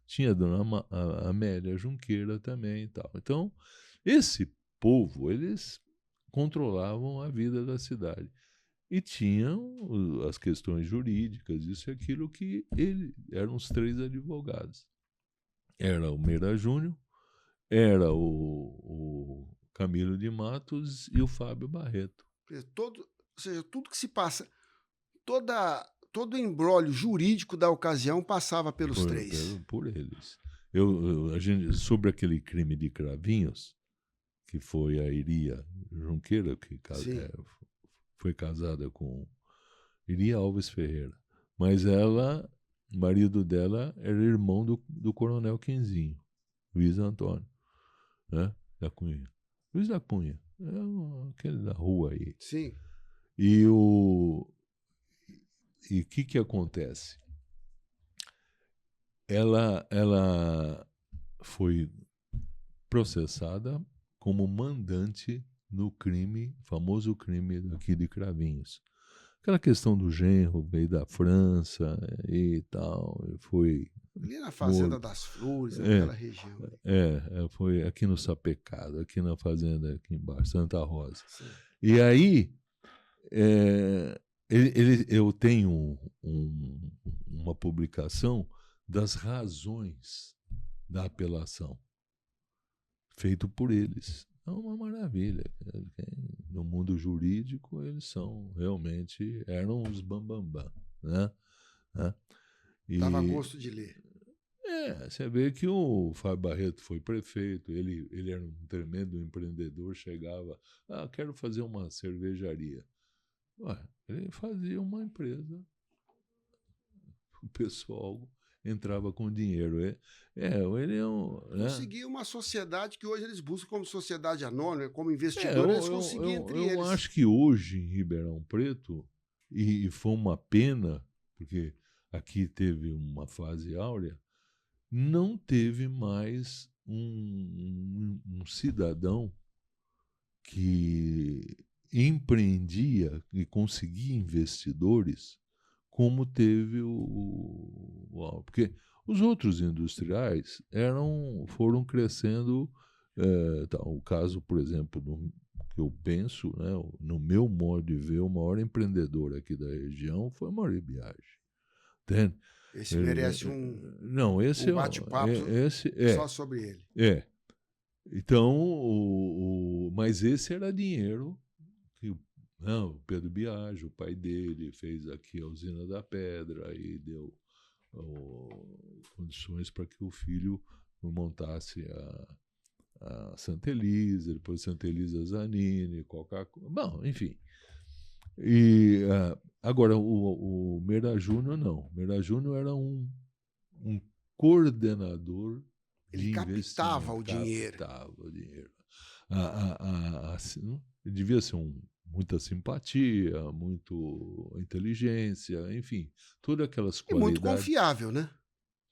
Tinha a dona Amélia Junqueira também e tal. Então, esse povo, eles controlavam a vida da cidade. E tinham as questões jurídicas, isso e aquilo, que eram os 3 advogados. Era o Meira Júnior, era o Camilo de Matos e o Fábio Barreto. Ou seja, tudo que se passa, todo o embrólio jurídico da ocasião passava pelos 3. Por eles. Sobre aquele crime de Cravinhos, que foi a Iria Junqueira, que foi casada com Iria Alves Ferreira. Mas o marido dela era irmão do Coronel Quinzinho, Luiz Antônio, né? Da Cunha. Luiz da Cunha, aquele da rua aí. Sim. E o que acontece? Ela foi processada como mandante no famoso crime aqui de Cravinhos. Aquela questão do genro, veio da França e tal, foi... Ali na Fazenda das Flores, naquela região. Foi aqui no Sapecado, aqui na fazenda, aqui embaixo, Santa Rosa. Sim. E aí, eu tenho uma publicação das razões da apelação, feito por eles. É uma maravilha. No mundo jurídico, eles eram os bambambam, né? Dava gosto de ler. Você vê que o Fábio Barreto foi prefeito, ele era um tremendo empreendedor, chegava, quero fazer uma cervejaria. Ele fazia uma empresa, o pessoal entrava com dinheiro. Ele é conseguia uma sociedade que hoje eles buscam como sociedade anônima, como investidor, eles conseguiam entre eles. Eu acho que hoje em Ribeirão Preto, e foi uma pena, porque aqui teve uma fase áurea, não teve mais um cidadão que empreendia e conseguia investidores como teve porque os outros industriais foram crescendo. O caso, por exemplo, que eu penso, né, no meu modo de ver, o maior empreendedor aqui da região foi Maurício Biagi. Entende? Esse merece um bate-papo só sobre ele. Então, mas esse era dinheiro que o Pedro Biagi, o pai dele, fez aqui a usina da pedra e deu condições para que o filho montasse a Santa Elisa, depois Santa Elisa Zanini, Coca-Cola, bom, enfim. E agora o Meira Júnior não. O Meira Júnior era um coordenador de investimento. Ele captava o dinheiro. Ele devia ser muita simpatia, muito inteligência, enfim, todas aquelas qualidades. E muito confiável, né?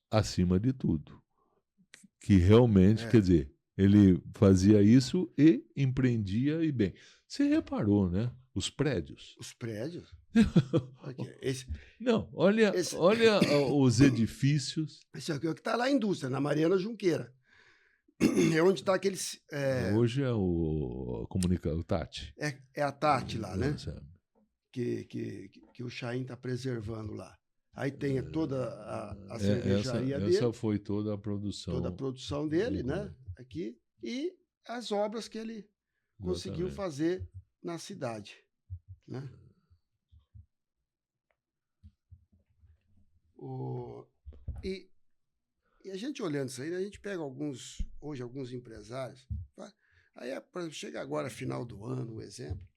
Acima de tudo. Que realmente, quer dizer, ele fazia isso e empreendia e bem. Você reparou, né? Os prédios. Os prédios? Não, olha os edifícios. Esse aqui é o que está lá a indústria, na Mariana Junqueira. É onde está aqueles... Hoje é o Tati. É a Tati lá, né? Que o Chaim está preservando lá. Aí tem toda a cervejaria dele. Essa foi toda a produção. Toda a produção dele, né? Aqui. E as obras que ele conseguiu fazer na cidade, né? E a gente olhando isso aí, né, a gente pega hoje alguns empresários, aí chega agora final do ano, um exemplo,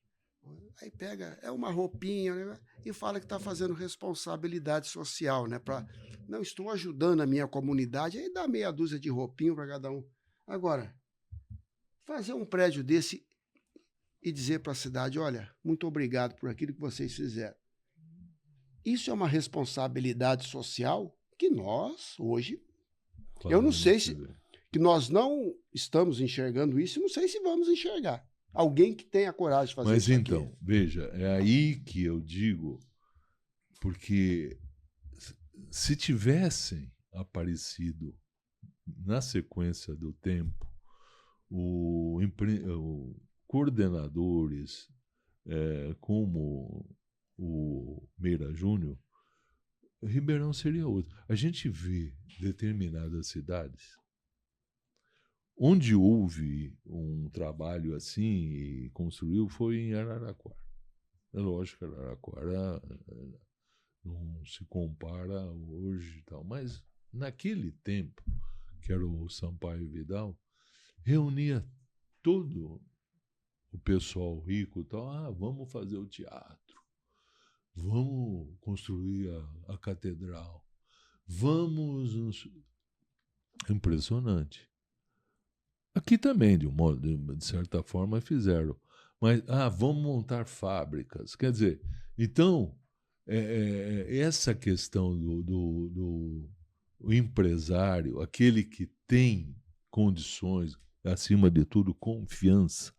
aí pega, uma roupinha, né, e fala que está fazendo responsabilidade social, né, não estou ajudando a minha comunidade, aí dá meia dúzia de roupinho para cada um. Agora, fazer um prédio desse e dizer para a cidade, olha, muito obrigado por aquilo que vocês fizeram. Isso é uma responsabilidade social que nós, hoje, eu não sei que nós não estamos enxergando isso, não sei se vamos enxergar. Alguém que tenha coragem de fazer isso. Mas então, veja, é aí que eu digo, porque se tivessem aparecido na sequência do tempo coordenadores como o Meira Júnior, Ribeirão seria outro. A gente vê determinadas cidades onde houve um trabalho assim e construiu foi em Araraquara. É lógico que Araraquara não se compara hoje e tal, mas naquele tempo que era o Sampaio Vidal, reunia todo o pessoal rico e tal. Vamos fazer o teatro, vamos construir a catedral, vamos... Impressionante. Aqui também, de certa forma, fizeram. Mas, vamos montar fábricas. Quer dizer, então, essa questão do empresário, aquele que tem condições, acima de tudo, confiança,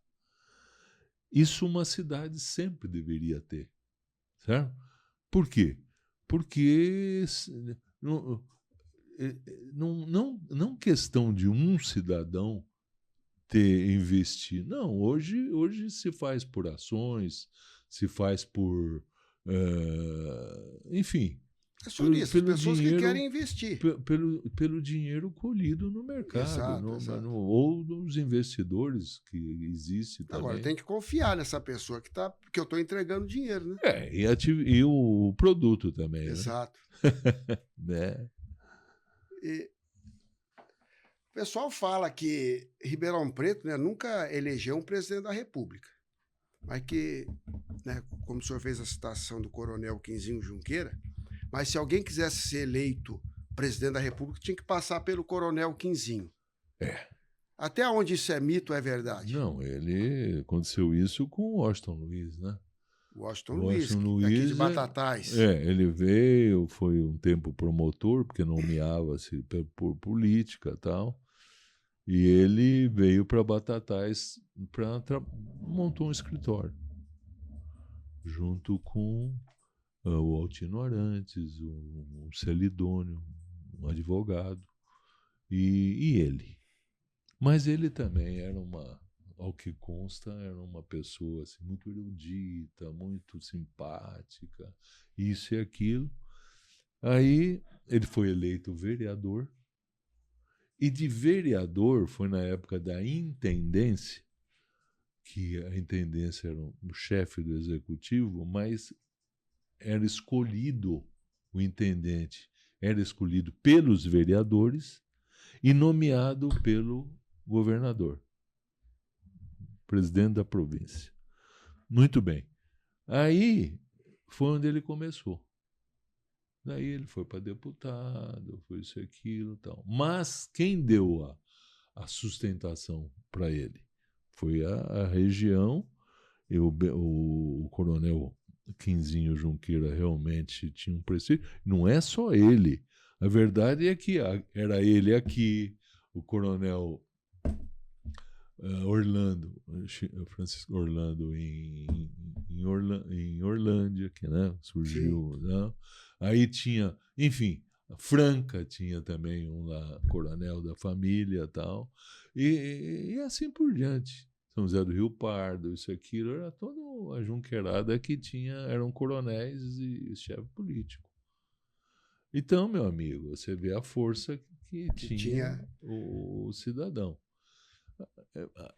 isso uma cidade sempre deveria ter. Certo? Por quê? Porque não questão de um cidadão investir. Não, hoje se faz por ações, se faz por... enfim, Acionistas, pelo pessoas que dinheiro, querem investir. pelo dinheiro colhido no mercado, Exato. ou dos investidores que existem também. Agora, tem que confiar nessa pessoa que eu estou entregando dinheiro, né? E o produto também. Exato. Né? E o pessoal fala que Ribeirão Preto, né, nunca elegeu um presidente da República. Mas que, né, como o senhor fez a citação do coronel Quinzinho Junqueira, mas se alguém quisesse ser eleito presidente da República, tinha que passar pelo coronel Quinzinho. Até onde isso é mito ou é verdade? Não, aconteceu isso com o Washington Luiz, né? Washington Luiz, daqui de Batatais. Ele veio, foi um tempo promotor, porque nomeava-se por política e tal, e ele veio para Batatais, montou um escritório, junto com o Altino Arantes, o Celidônio, um advogado, e ele. Mas ele também era ao que consta, era uma pessoa assim, muito erudita, muito simpática, isso e aquilo. Aí ele foi eleito vereador, e de vereador foi na época da intendência, que a intendência era o chefe do executivo, mas era escolhido, o intendente era escolhido pelos vereadores e nomeado pelo governador, presidente da província. Muito bem. Aí foi onde ele começou. Daí ele foi para deputado, foi isso e aquilo e tal. Mas quem deu a sustentação para ele foi a região, e o coronel Quinzinho Junqueira realmente tinha um prestígio. Não é só ele. A verdade é que era ele aqui, o coronel Francisco Orlando em Orlândia, que, né, surgiu. Né? Aí tinha, enfim, Franca tinha também um lá, coronel da família e tal, e assim por diante. São José do Rio Pardo, isso e aquilo, era toda a junqueirada que eram coronéis e chefe político. Então, meu amigo, você vê a força que tinha o cidadão.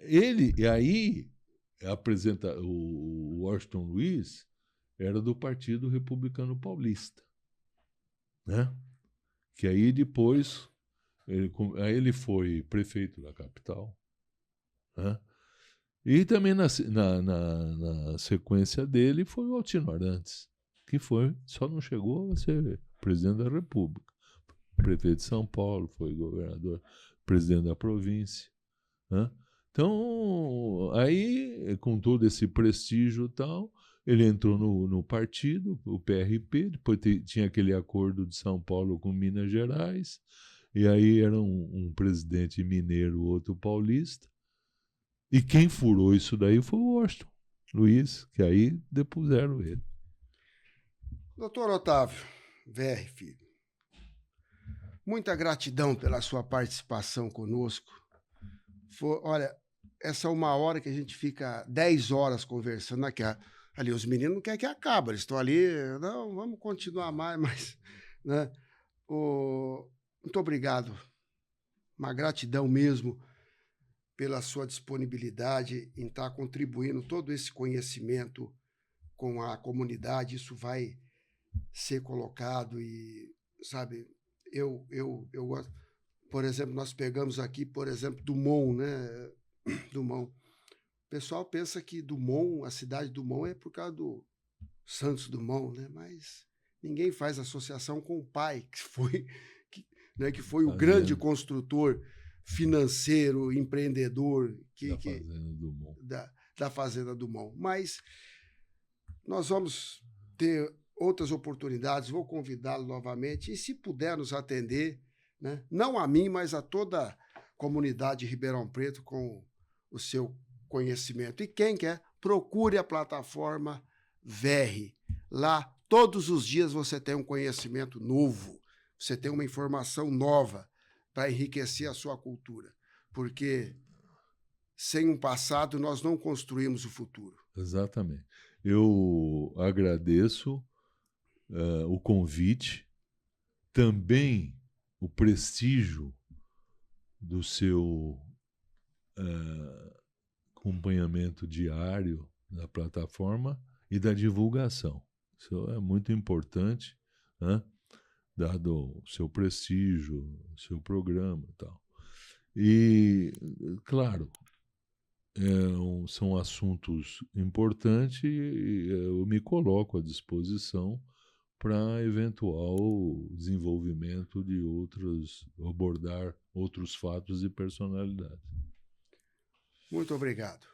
E aí apresenta o Washington Luiz, era do Partido Republicano Paulista, né? Que aí depois ele foi prefeito da capital, né? E também na sequência dele foi o Altino Arantes, que só não chegou a ser presidente da República, prefeito de São Paulo, foi governador, presidente da província, né? Então, aí, com todo esse prestígio e tal, ele entrou no partido, o PRP, depois tinha aquele acordo de São Paulo com Minas Gerais, e aí era um presidente mineiro, outro paulista, e quem furou isso daí foi o Washington Luiz, que aí depuseram ele. Doutor Otávio VR, filho, muita gratidão pela sua participação conosco. Olha, essa 1 hora que a gente fica 10 horas conversando aqui, ali os meninos não querem que acabe, eles estão ali, não, vamos continuar mais, né? Muito obrigado, uma gratidão mesmo pela sua disponibilidade em estar contribuindo todo esse conhecimento com a comunidade. Isso vai ser colocado e, sabe, eu Por exemplo, nós pegamos aqui, por exemplo, Dumont, né? Dumont. O pessoal pensa que Dumont, a cidade de Dumont é por causa do Santos Dumont, né? Mas ninguém faz associação com o pai, que foi o grande construtor financeiro, empreendedor da Fazenda Dumont. Mas nós vamos ter outras oportunidades, vou convidá-lo novamente, e se puder nos atender, né? Não a mim, mas a toda a comunidade de Ribeirão Preto com o seu conhecimento. E quem quer, procure a plataforma VR. Lá, todos os dias, você tem um conhecimento novo, você tem uma informação nova para enriquecer a sua cultura. Porque sem um passado, nós não construímos o futuro. Exatamente. Eu agradeço o convite, também o prestígio do seu acompanhamento diário da plataforma e da divulgação. Isso é muito importante, né? Dado o seu prestígio, o seu programa e tal. E, claro, são assuntos importantes e eu me coloco à disposição para eventual desenvolvimento de abordar outros fatos e personalidades. Muito obrigado.